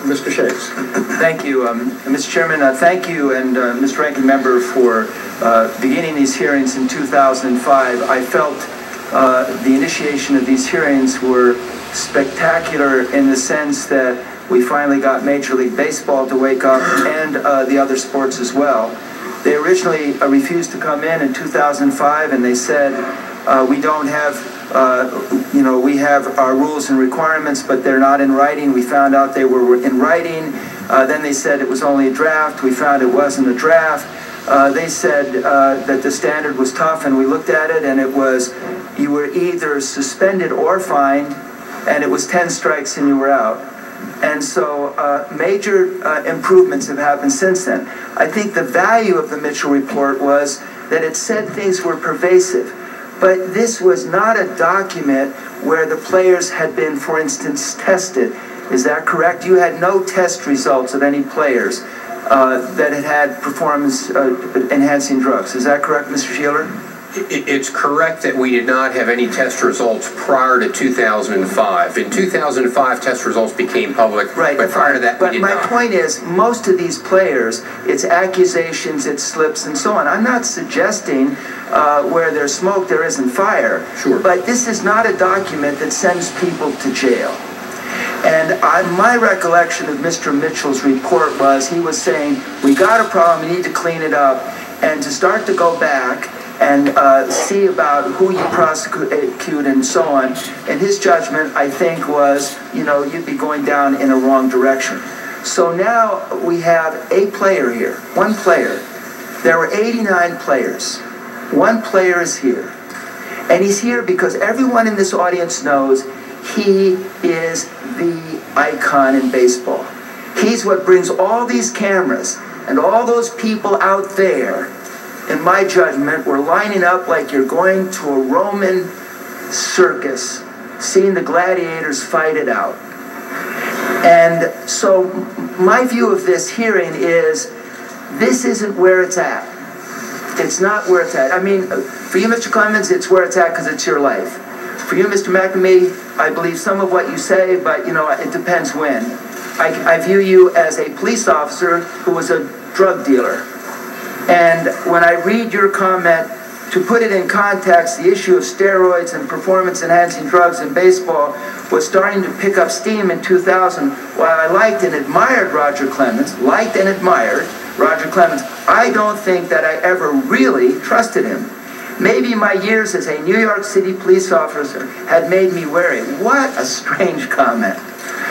Mr. Shakes. Thank you, Mr. Chairman. Thank you and Mr. Ranking Member for beginning these hearings in 2005. I felt the initiation of these hearings were spectacular in the sense that we finally got Major League Baseball to wake up and the other sports as well. They originally refused to come in 2005, and they said, we don't have, we have our rules and requirements, but they're not in writing. We found out they were in writing. Then they said it was only a draft. We found it wasn't a draft. They said that the standard was tough, and we looked at it, and it was, you were either suspended or fined, and it was 10 strikes and you were out. And so major improvements have happened since then. I think the value of the Mitchell report was that it said things were pervasive. But this was not a document where the players had been, for instance, tested. Is that correct? You had no test results of any players that had performance-enhancing drugs. Is that correct, Mr. Sheeler? It's correct that we did not have any test results prior to 2005. In 2005, test results became public, right, but prior to that, we did not. But my point is, most of these players, it's accusations, it's slips, and so on. I'm not suggesting where there's smoke, there isn't fire. Sure. But this is not a document that sends people to jail. And my recollection of Mr. Mitchell's report was he was saying, we got a problem, we need to clean it up, and to start to go back and see about who you prosecute and so on. And his judgment, I think, was, you'd be going down in a wrong direction. So now we have a player here, one player. There were 89 players. One player is here. And he's here because everyone in this audience knows he is the icon in baseball. He's what brings all these cameras and all those people out there, in my judgment, were lining up like you're going to a Roman circus, seeing the gladiators fight it out. And so my view of this hearing is, this isn't where it's at. It's not where it's at. I mean, for you, Mr. Clemens, it's where it's at because it's your life. For you, Mr. McNamee, I believe some of what you say, but, it depends when. I view you as a police officer who was a drug dealer. And when I read your comment, to put it in context, the issue of steroids and performance-enhancing drugs in baseball was starting to pick up steam in 2000. While I liked and admired Roger Clemens, I don't think that I ever really trusted him. Maybe my years as a New York City police officer had made me wary. What a strange comment.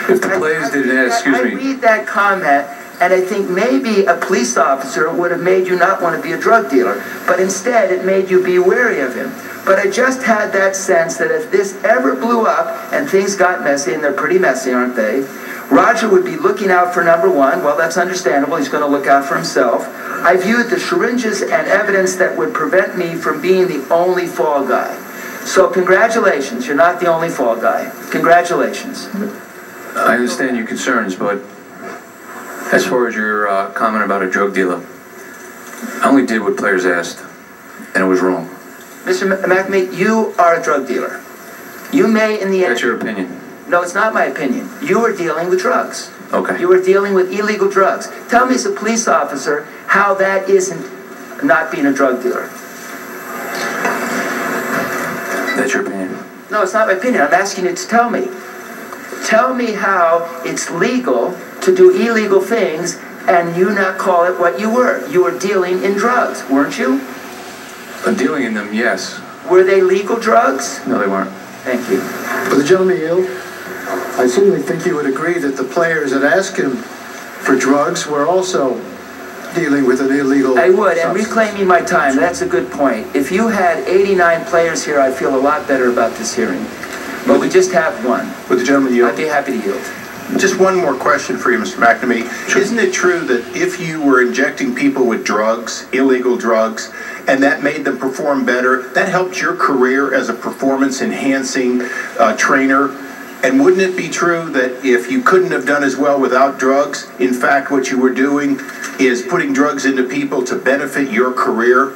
If the players didn't ask, excuse me. I read that comment, and I think maybe a police officer would have made you not want to be a drug dealer, but instead it made you be wary of him. But I just had that sense that if this ever blew up and things got messy, and they're pretty messy, aren't they, Roger would be looking out for number one. Well, that's understandable. He's going to look out for himself. I viewed the syringes and evidence that would prevent me from being the only fall guy. So congratulations. You're not the only fall guy. Congratulations. I understand your concerns, but as far as your comment about a drug dealer, I only did what players asked, and it was wrong. Mr. McNamee, you are a drug dealer. You may, in the end... That's your opinion. No, it's not my opinion. You are dealing with drugs. Okay. You are dealing with illegal drugs. Tell me as a police officer how that isn't not being a drug dealer. That's your opinion. No, it's not my opinion. I'm asking you to tell me. Tell me how it's legal to do illegal things and you not call it what you were. You were dealing in drugs, weren't you? Dealing in them, yes. Were they legal drugs? No, they weren't. Thank you. Will the gentleman yield? I certainly think he would agree that the players that asked him for drugs were also dealing with an illegal I would, and substance. reclaiming my time, that's a good point. If you had 89 players here, I'd feel a lot better about this hearing. But we just have one. Would the gentleman yield? I'd be happy to yield. Just one more question for you, Mr. McNamee. Sure. Isn't it true that if you were injecting people with drugs, illegal drugs, and that made them perform better, that helped your career as a performance-enhancing trainer? And wouldn't it be true that if you couldn't have done as well without drugs, in fact, what you were doing is putting drugs into people to benefit your career?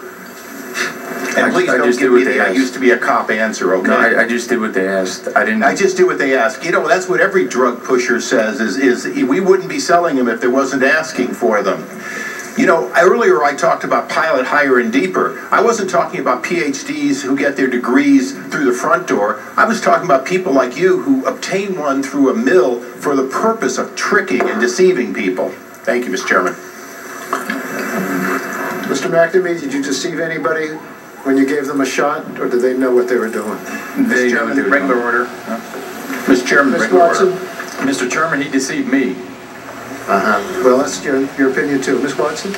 And please don't give me the I used to be a cop answer, okay? No, I just did what they asked. I just do what they ask. You know, that's what every drug pusher says is we wouldn't be selling them if there wasn't asking for them. You know, earlier I talked about pilot higher and deeper. I wasn't talking about PhDs who get their degrees through the front door. I was talking about people like you who obtain one through a mill for the purpose of tricking and deceiving people. Thank you, Mr. Chairman. Mr. McNamee, did you deceive anybody when you gave them a shot, or did they know what they were doing? They know what they were doing. Regular order. Mr. Chairman, Ms. regular order. Watson? Mr. Chairman, he deceived me. Well, that's your opinion too. Ms. Watson?